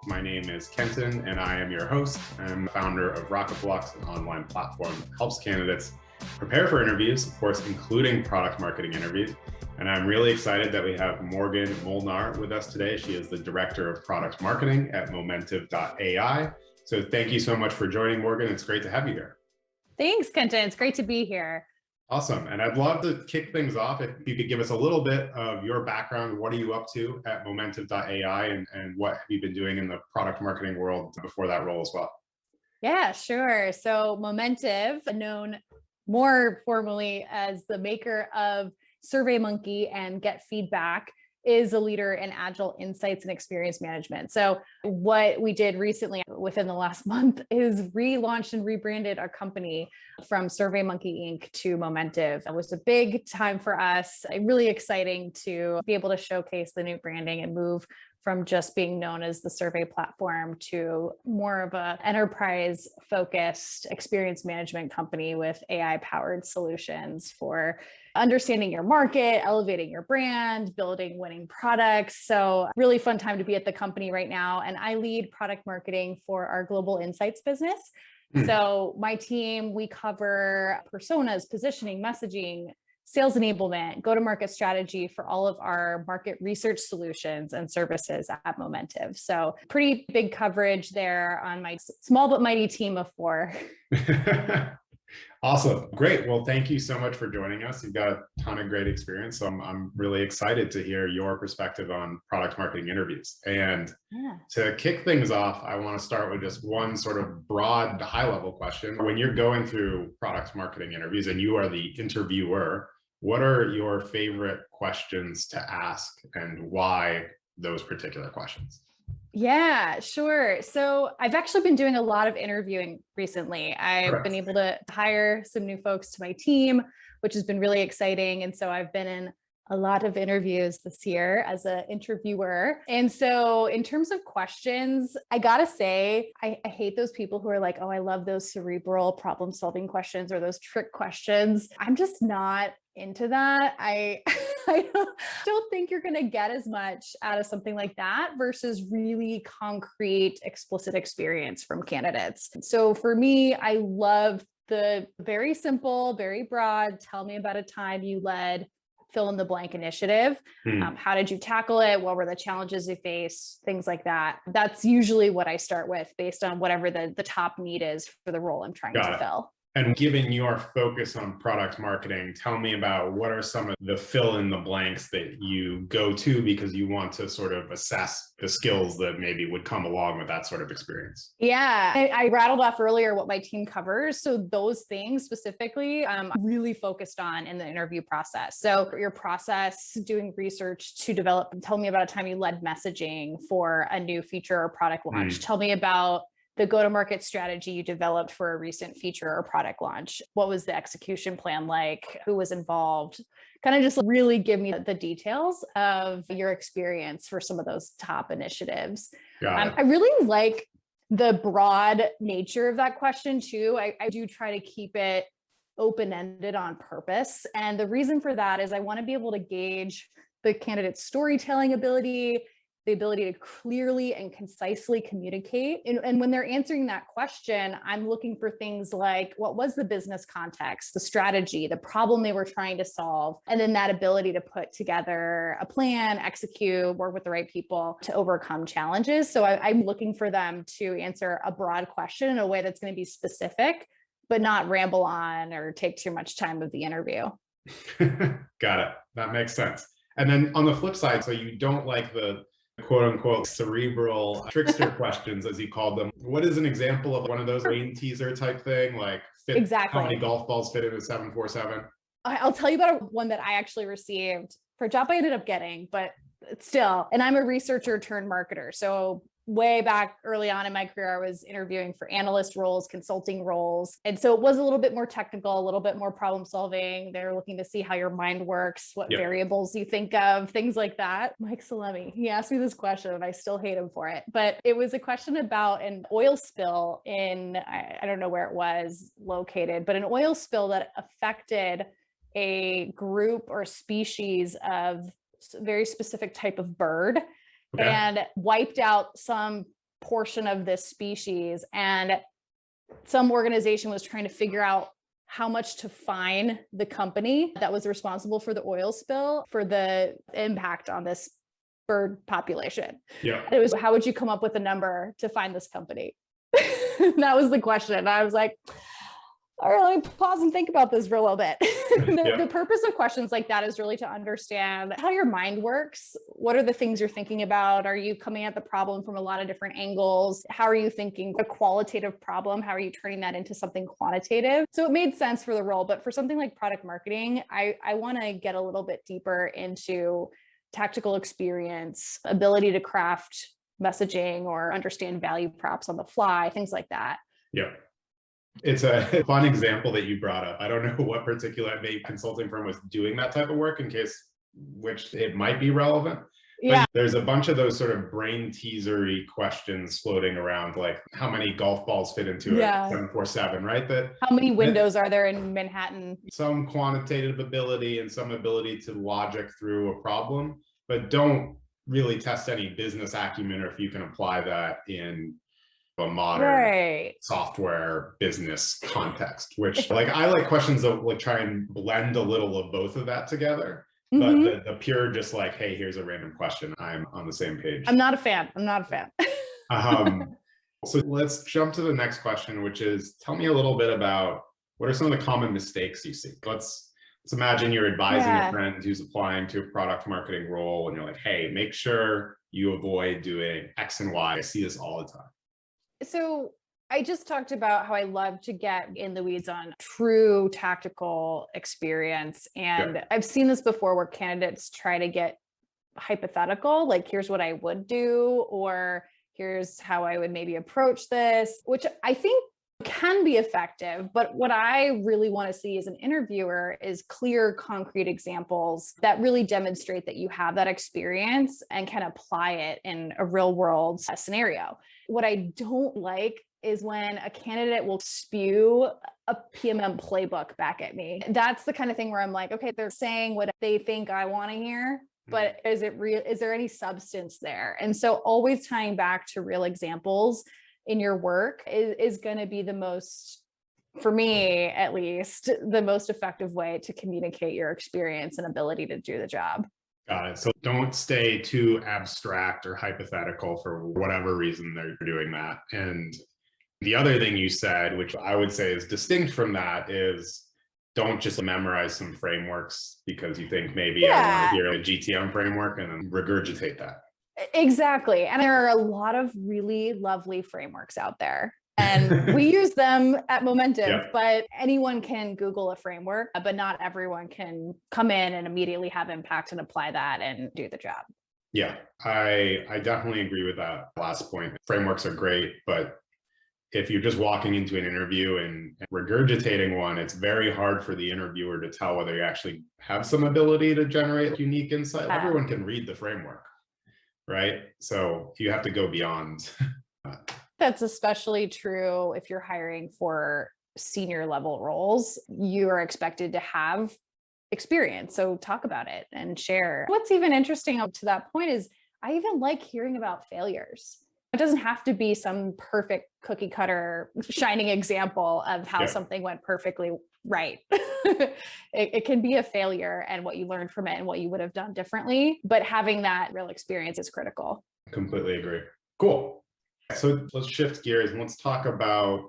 My name is Kenton, and I am your host. I'm founder of Rocketblocks, an online platform that helps candidates prepare for interviews, of course, including product marketing interviews. And I'm really excited that we have Morgan Molnar with us today. She is the Director of Product Marketing at Momentive.ai. So thank you so much for joining, Morgan. It's great to have you here. Thanks, Kenton. It's great to be here. Awesome. And I'd love to kick things off if you could give us a little bit of your background. What are you up to at Momentive.ai and what have you been doing in the product marketing world before that role as well? Yeah, sure. So Momentive, known more formally as the maker of SurveyMonkey and Get Feedback, is a leader in agile insights and experience management. So what we did recently within the last month is relaunched and rebranded our company from SurveyMonkey Inc. to Momentive. It was a big time for us. Really exciting to be able to showcase the new branding and move from just being known as the survey platform to more of an enterprise focused experience management company with AI powered solutions for understanding your market, elevating your brand, building winning products. So really fun time to be at the company right now. And I lead product marketing for our global insights business. So my team, we cover personas, positioning, messaging, sales enablement, go-to-market strategy for all of our market research solutions and services at Momentive. So pretty big coverage there on my small but mighty team of 4. Awesome. Great. Well, thank you so much for joining us. You've got a ton of great experience. So I'm really excited to hear your perspective on product marketing interviews. And to kick things off, I want to start with just one sort of broad, high-level question. When you're going through product marketing interviews and you are the interviewer, what are your favorite questions to ask and why those particular questions? Yeah, sure. So I've actually been doing a lot of interviewing recently. I've been able to hire some new folks to my team, which has been really exciting. And so I've been in a lot of interviews this year as an interviewer. And so in terms of questions, I gotta say, I hate those people who are like, oh, I love those cerebral problem solving questions or those trick questions. I'm just not into that. I don't think you're going to get as much out of something like that versus really concrete, explicit experience from candidates. So for me, I love the very simple, very broad, tell me about a time you led fill in the blank initiative. How did you tackle it? What were the challenges you faced? Things like that. That's usually what I start with based on whatever the top need is for the role I'm trying to fill. And given your focus on product marketing, tell me about what are some of the fill in the blanks that you go to because you want to sort of assess the skills that maybe would come along with that sort of experience. Yeah, I rattled off earlier what my team covers. So those things specifically, I'm really focused on in the interview process. So your process, doing research to develop, tell me about a time you led messaging for a new feature or product launch. Tell me about the go-to-market strategy you developed for a recent feature or product launch. What was the execution plan like? Who was involved? Kind of just really give me the details of your experience for some of those top initiatives. I really like the broad nature of that question too. I do try to keep it open-ended on purpose. And the reason for that is I want to be able to gauge the candidate's storytelling ability, the ability to clearly and concisely communicate. And when they're answering that question, I'm looking for things like, what was the business context, the strategy, the problem they were trying to solve, and then that ability to put together a plan, execute, work with the right people to overcome challenges. So I'm looking for them to answer a broad question in a way that's going to be specific, but not ramble on or take too much time of the interview. Got it. That makes sense. And then on the flip side, so you don't like the quote unquote cerebral trickster questions, as you called them. What is an example of one of those brain teaser type thing? Like how many golf balls fit in a 747? I'll tell you about one that I actually received for a job I ended up getting, but still, and I'm a researcher turned marketer. So way back early on in my career, I was interviewing for analyst roles, consulting roles. And so it was a little bit more technical, a little bit more problem solving. They're looking to see how your mind works, what variables you think of, things like that. Mike Salemi, he asked me this question and I still hate him for it. But it was a question about an oil spill in, I don't know where it was located, but an oil spill that affected a group or species of very specific type of bird. And wiped out some portion of this species, and some organization was trying to figure out how much to fine the company that was responsible for the oil spill for the impact on this bird population. Yeah. And it was, how would you come up with a number to fine this company? That was the question. I was like, all right, let me pause and think about this for a little bit. The purpose of questions like that is really to understand how your mind works. What are the things you're thinking about? Are you coming at the problem from a lot of different angles? How are you thinking a qualitative problem? How are you turning that into something quantitative? So it made sense for the role, but for something like product marketing, I want to get a little bit deeper into tactical experience, ability to craft messaging or understand value props on the fly, things like that. Yeah. It's a fun example that you brought up. I don't know what particular maybe consulting firm was doing that type of work in case which it might be relevant. Yeah. But there's a bunch of those sort of brain teasery questions floating around, like how many golf balls fit into a 747, right? How many windows are there in Manhattan? Some quantitative ability and some ability to logic through a problem, but don't really test any business acumen or if you can apply that in a modern software business context, which like I like questions that like try and blend a little of both of that together. But the pure just like, hey, here's a random question, I'm on the same page. I'm not a fan. So let's jump to the next question, which is, tell me a little bit about what are some of the common mistakes you see? Let's imagine you're advising a friend who's applying to a product marketing role and you're like, hey, make sure you avoid doing X and Y. I see this all the time. So I just talked about how I love to get in the weeds on true tactical experience. And I've seen this before where candidates try to get hypothetical, like here's what I would do, or here's how I would maybe approach this, which I think can be effective. But what I really want to see as an interviewer is clear, concrete examples that really demonstrate that you have that experience and can apply it in a real world scenario. What I don't like is when a candidate will spew a PMM playbook back at me. That's the kind of thing where I'm like, okay, they're saying what they think I want to hear, but is it real? Is there any substance there? And so always tying back to real examples in your work is going to be the most, for me at least, the most effective way to communicate your experience and ability to do the job. Got it. So don't stay too abstract or hypothetical for whatever reason they're doing that. And the other thing you said, which I would say is distinct from that, is don't just memorize some frameworks because you think maybe I want to hear a GTM framework and then regurgitate that. Exactly. And there are a lot of really lovely frameworks out there. And we use them at Momentive, but anyone can Google a framework, but not everyone can come in and immediately have impact and apply that and do the job. Yeah, I definitely agree with that last point. Frameworks are great, but if you're just walking into an interview and regurgitating one, it's very hard for the interviewer to tell whether you actually have some ability to generate unique insight. Everyone can read the framework, right? So you have to go beyond that. That's especially true if you're hiring for senior level roles. You are expected to have experience. So talk about it and share. What's even interesting up to that point is I even like hearing about failures. It doesn't have to be some perfect cookie cutter shining example of how something went perfectly right. It can be a failure and what you learned from it and what you would have done differently. But having that real experience is critical. Completely agree. Cool. So let's shift gears and let's talk about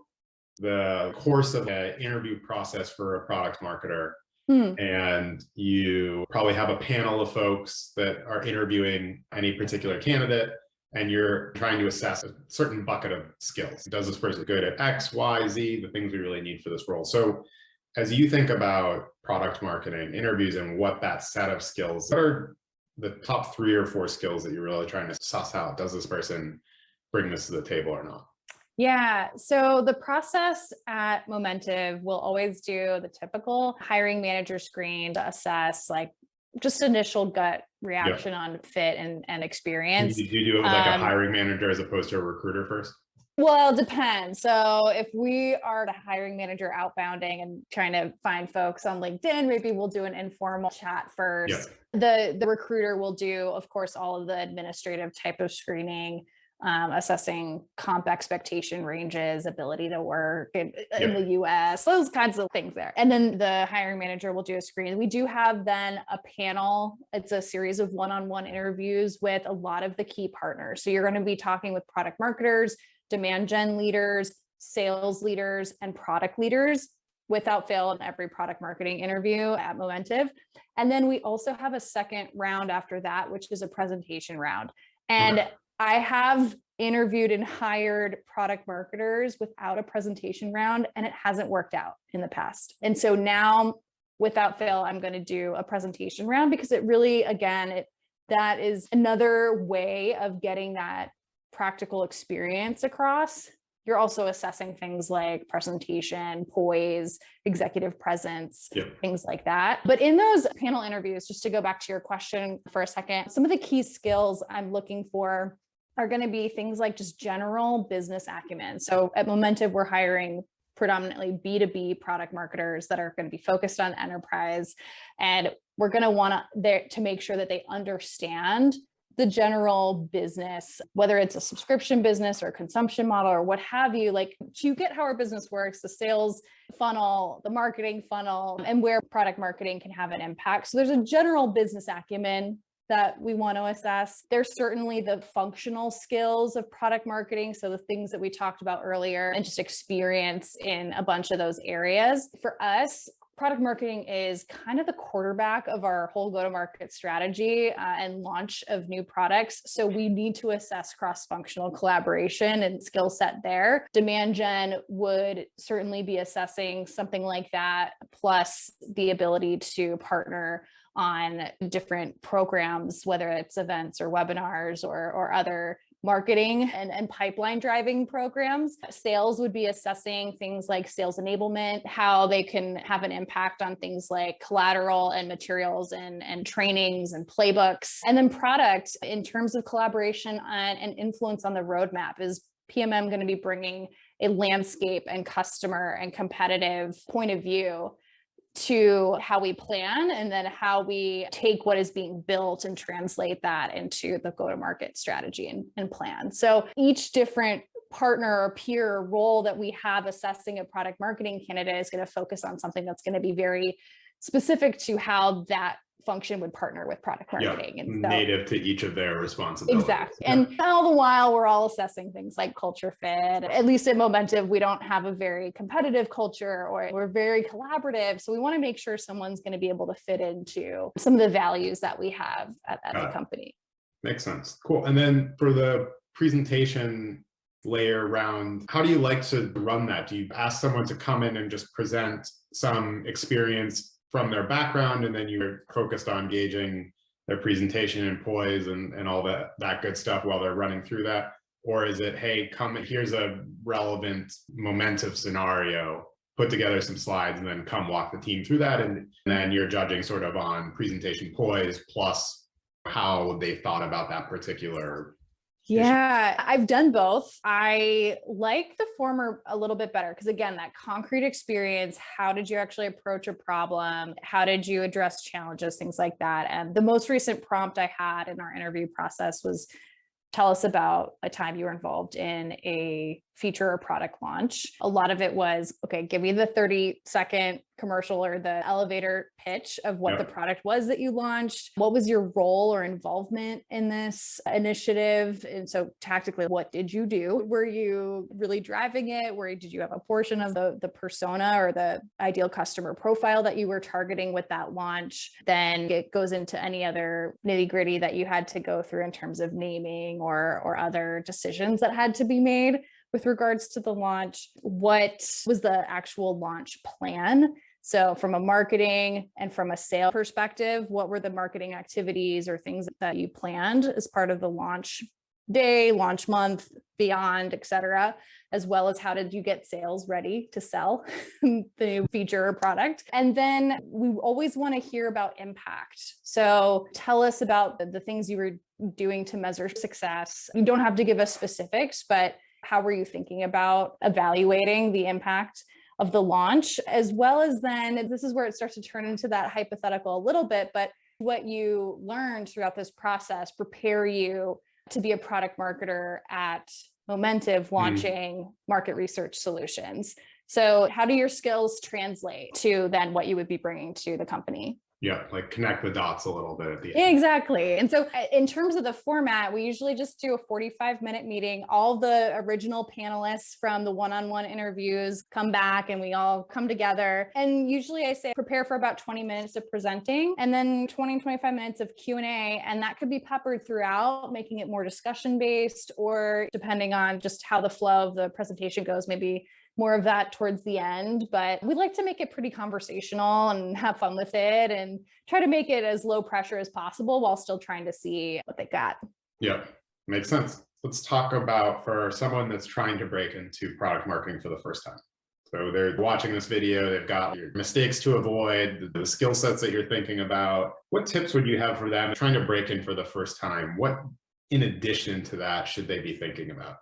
the course of the interview process for a product marketer. And you probably have a panel of folks that are interviewing any particular candidate, and you're trying to assess a certain bucket of skills. Does this person good at X, Y, Z, the things we really need for this role? So as you think about product marketing interviews and what that set of skills, what are the top 3 or 4 skills that you're really trying to suss out? Does this person bring this to the table or not? Yeah. So the process at Momentive will always do the typical hiring manager screen to assess like just initial gut reaction on fit and experience. Do you do it with like a hiring manager as opposed to a recruiter first? Well, it depends. So if we are the hiring manager outbounding and trying to find folks on LinkedIn, maybe we'll do an informal chat first. The recruiter will do, of course, all of the administrative type of screening. assessing comp expectation ranges, ability to work in the US, those kinds of things there. And then the hiring manager will do a screen. We do have then a panel. It's a series of one-on-one interviews with a lot of the key partners. So you're going to be talking with product marketers, demand gen leaders, sales leaders, and product leaders without fail in every product marketing interview at Momentive. And then we also have a second round after that, which is a presentation round. And I have interviewed and hired product marketers without a presentation round, and it hasn't worked out in the past. And so now, without fail, I'm going to do a presentation round because it really, again, that is another way of getting that practical experience across. You're also assessing things like presentation, poise, executive presence, things like that. But in those panel interviews, just to go back to your question for a second, some of the key skills I'm looking for are going to be things like just general business acumen. So at Momentive, we're hiring predominantly B2B product marketers that are going to be focused on enterprise. And we're going to want to make sure that they understand the general business, whether it's a subscription business or a consumption model or what have you, like you get how our business works, the sales funnel, the marketing funnel, and where product marketing can have an impact. So there's a general business acumen that we want to assess. There's certainly the functional skills of product marketing. So the things that we talked about earlier and just experience in a bunch of those areas. For us, product marketing is kind of the quarterback of our whole go-to-market strategy and launch of new products. So we need to assess cross-functional collaboration and skill set there. Demand gen would certainly be assessing something like that, plus the ability to partner on different programs, whether it's events or webinars or other marketing and pipeline driving programs. Sales would be assessing things like sales enablement, how they can have an impact on things like collateral and materials and trainings and playbooks. And then product, in terms of collaboration and influence on the roadmap, is PMM going to be bringing a landscape and customer and competitive point of view to how we plan, and then how we take what is being built and translate that into the go-to-market strategy and plan. So each different partner or peer role that we have assessing a product marketing candidate is going to focus on something that's going to be very specific to how that function would partner with product marketing. And so, native to each of their responsibilities. Exactly. And all the while, we're all assessing things like culture fit. At least at Momentive, we don't have a very competitive culture, or we're very collaborative. So we want to make sure someone's going to be able to fit into some of the values that we have at the company. Makes sense. Cool. And then for the presentation layer round, how do you like to run that? Do you ask someone to come in and just present some experience from their background, and then you're focused on gauging their presentation and poise and all that good stuff while they're running through that? Or is it, hey, here's a relevant Momentive scenario, put together some slides, and then come walk the team through that, and then you're judging sort of on presentation poise plus how they thought about that particular Yeah, I've done both. I like the former a little bit better because, again, that concrete experience, how did you actually approach a problem? How did you address challenges, things like that? And the most recent prompt I had in our interview process was, tell us about a time you were involved in a feature or product launch. A lot of it was, okay, give me the 30-second commercial or the elevator pitch of what the product was that you launched. What was your role or involvement in this initiative? And so tactically, what did you do? Were you really driving it? Did you have a portion of the persona or the ideal customer profile that you were targeting with that launch? Then it goes into any other nitty-gritty that you had to go through in terms of naming or other decisions that had to be made with regards to the launch. What was the actual launch plan? So from a marketing and from a sales perspective, what were the marketing activities or things that you planned as part of the launch day, launch month, beyond, et cetera, as well as how did you get sales ready to sell the new feature or product? And then we always want to hear about impact. So tell us about the things you were doing to measure success. You don't have to give us specifics, but how were you thinking about evaluating the impact of the launch, as well as then, this is where it starts to turn into that hypothetical a little bit, but what you learned throughout this process prepare you to be a product marketer at Momentive launching market research solutions. So how do your skills translate to then what you would be bringing to the company? Yeah, like connect the dots a little bit at the end. Exactly. And so in terms of the format, we usually just do a 45-minute meeting. All the original panelists from the one-on-one interviews come back and we all come together. And usually I say prepare for about 20 minutes of presenting and then 20, 25 minutes of Q&A. And that could be peppered throughout, making it more discussion-based, or depending on just how the flow of the presentation goes, maybe more of that towards the end. But we like to make it pretty conversational and have fun with it and try to make it as low pressure as possible while still trying to see what they got. Yeah, makes sense. Let's talk about for someone that's trying to break into product marketing for the first time. So they're watching this video, they've got your mistakes to avoid, the skill sets that you're thinking about. What tips would you have for them trying to break in for the first time? What, in addition to that, should they be thinking about?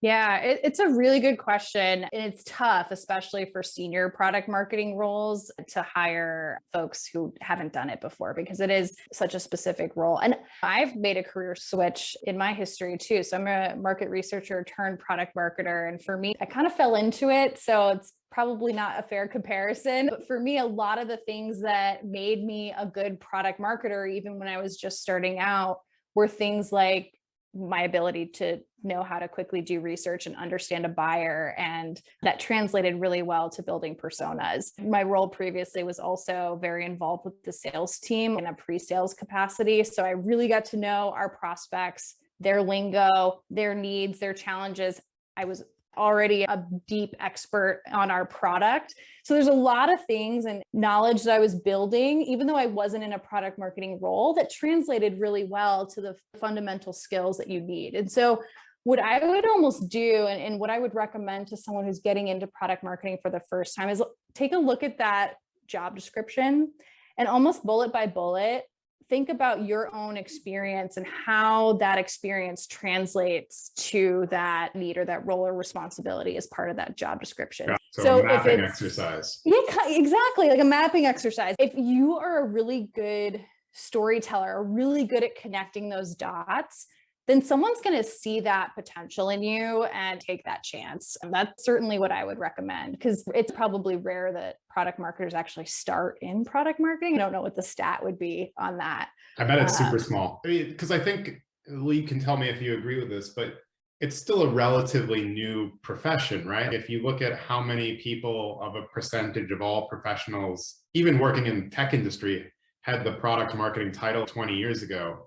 Yeah, it's a really good question. And it's tough, especially for senior product marketing roles, to hire folks who haven't done it before because it is such a specific role. And I've made a career switch in my history too. So I'm a market researcher turned product marketer. And for me, I kind of fell into it. So it's probably not a fair comparison. But for me, a lot of the things that made me a good product marketer, even when I was just starting out, were things like my ability to know how to quickly do research and understand a buyer. And that translated really well to building personas. My role previously was also very involved with the sales team in a pre-sales capacity. So I really got to know our prospects, their lingo, their needs, their challenges. I was already a deep expert on our product. So there's a lot of things and knowledge that I was building, even though I wasn't in a product marketing role, that translated really well to the fundamental skills that you need. And so what I would almost do, and what I would recommend to someone who's getting into product marketing for the first time, is take a look at that job description and almost bullet by bullet, think about your own experience and how that experience translates to that need or that role or responsibility as part of that job description. Yeah. So a mapping exercise. Yeah, exactly. Like a mapping exercise. If you are a really good storyteller, or really good at connecting those dots, then someone's going to see that potential in you and take that chance. And that's certainly what I would recommend, because it's probably rare that product marketers actually start in product marketing. I don't know what the stat would be on that. I bet it's super small. Because I think, Lee, you can tell me if you agree with this, but it's still a relatively new profession, right? If you look at how many people of a percentage of all professionals, even working in tech industry, had the product marketing title 20 years ago,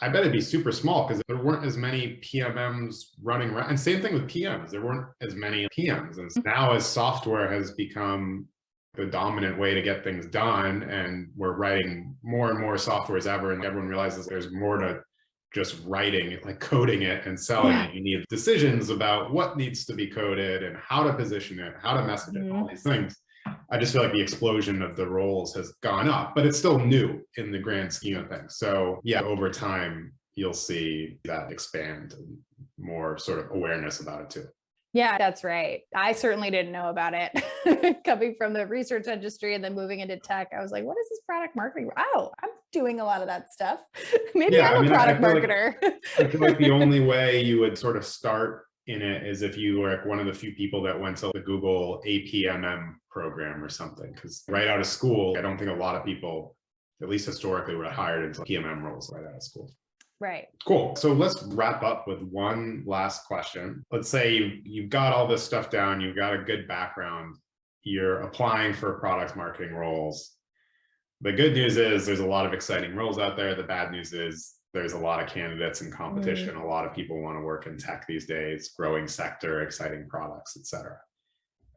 I bet it'd be super small because there weren't as many PMMs running around. And same thing with PMs. There weren't as many PMs. And now as software has become the dominant way to get things done, and we're writing more and more software as ever, and everyone realizes there's more to just writing it, like coding it and selling it. You need decisions about what needs to be coded and how to position it, how to message it, all these things. I just feel like the explosion of the roles has gone up, but it's still new in the grand scheme of things. So yeah, over time, you'll see that expand and more sort of awareness about it too. Yeah, that's right. I certainly didn't know about it coming from the research industry and then moving into tech. I was like, what is this product marketing? Oh, I'm doing a lot of that stuff. Maybe I'm a product marketer. I feel like the only way you would sort of start in it is if you were one of the few people that went to the Google PMM program or something. Because right out of school, I don't think a lot of people, at least historically, were hired into PMM roles right out of school. Right. Cool. So let's wrap up with one last question. Let's say you've got all this stuff down, you've got a good background, you're applying for product marketing roles. The good news is there's a lot of exciting roles out there. The bad news is there's a lot of candidates and competition. A lot of people want to work in tech these days, growing sector, exciting products, et cetera.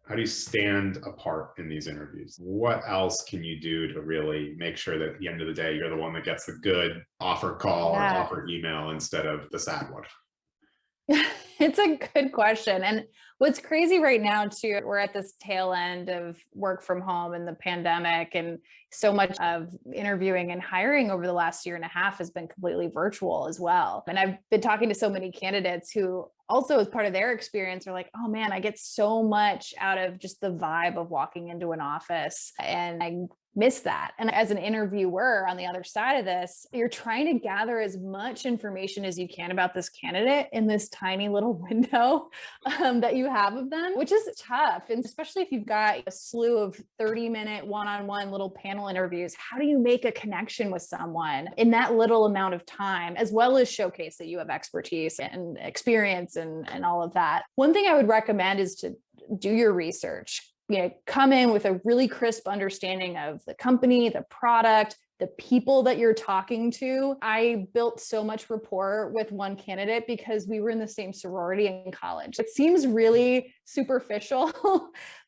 How do you stand apart in these interviews? What else can you do to really make sure that at the end of the day, you're the one that gets the good offer call or offer email instead of the sad one? It's a good question. And what's crazy right now too, we're at this tail end of work from home and the pandemic, and so much of interviewing and hiring over the last year and a half has been completely virtual as well. And I've been talking to so many candidates who also, as part of their experience, are like, oh man, I get so much out of just the vibe of walking into an office, and I miss that. And as an interviewer on the other side of this, you're trying to gather as much information as you can about this candidate in this tiny little window that you have of them, which is tough. And especially if you've got a slew of 30-minute one-on-one little panel interviews, how do you make a connection with someone in that little amount of time, as well as showcase that you have expertise and experience and all of that? One thing I would recommend is to do your research. Come in with a really crisp understanding of the company, the product, the people that you're talking to. I built so much rapport with one candidate because we were in the same sorority in college. It seems really superficial,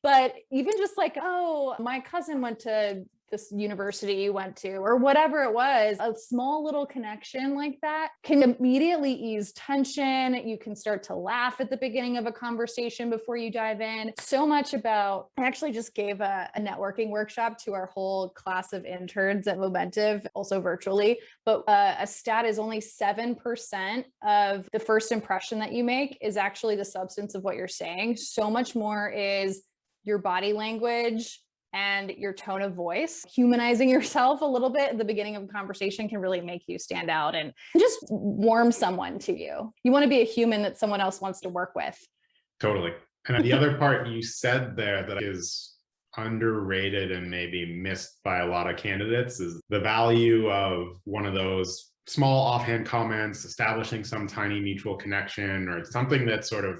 but even just like, oh, my cousin went to this university you went to, or whatever it was, a small little connection like that can immediately ease tension. You can start to laugh at the beginning of a conversation before you dive in. So much about, I actually just gave a networking workshop to our whole class of interns at Momentive, also virtually, but a stat is only 7% of the first impression that you make is actually the substance of what you're saying. So much more is your body language and your tone of voice. Humanizing yourself a little bit at the beginning of a conversation can really make you stand out and just warm someone to you. You want to be a human that someone else wants to work with. Totally. And the other part you said there that is underrated and maybe missed by a lot of candidates is the value of one of those small offhand comments, establishing some tiny mutual connection, or something that sort of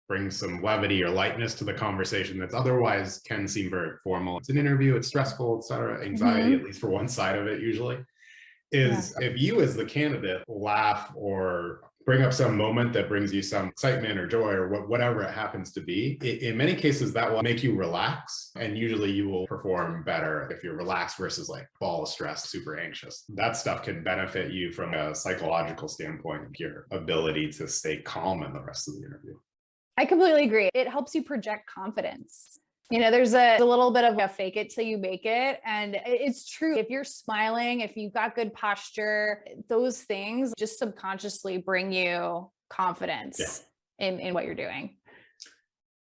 brings some levity or lightness to the conversation that's otherwise can seem very formal. It's an interview, it's stressful, etc. Anxiety, at least for one side of it usually, is if you as the candidate laugh or bring up some moment that brings you some excitement or joy or whatever it happens to be, in many cases that will make you relax, and usually you will perform better if you're relaxed versus like ball stressed, super anxious. That stuff can benefit you from a psychological standpoint, your ability to stay calm in the rest of the interview. I completely agree. It helps you project confidence. There's a little bit of a fake it till you make it. And it's true. If you're smiling, if you've got good posture, those things just subconsciously bring you confidence in what you're doing.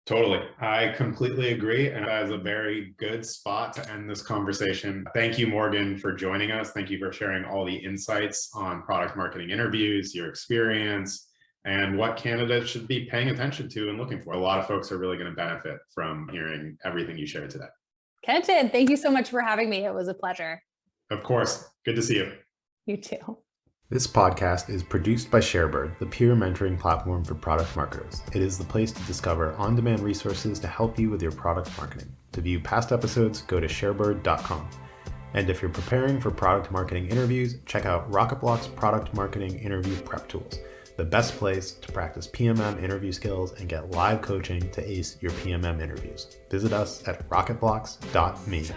Totally. I completely agree. And that is a very good spot to end this conversation. Thank you, Morgan, for joining us. Thank you for sharing all the insights on product marketing interviews, your experience, and what candidates should be paying attention to and looking for. A lot of folks are really going to benefit from hearing everything you shared today. Kenton, thank you so much for having me. It was a pleasure. Of course. Good to see you. You too. This podcast is produced by ShareBird, the peer mentoring platform for product marketers. It is the place to discover on-demand resources to help you with your product marketing. To view past episodes, go to sharebird.com. And if you're preparing for product marketing interviews, check out Rocketblock's product marketing interview prep tools, the best place to practice PMM interview skills and get live coaching to ace your PMM interviews. Visit us at rocketblocks.me.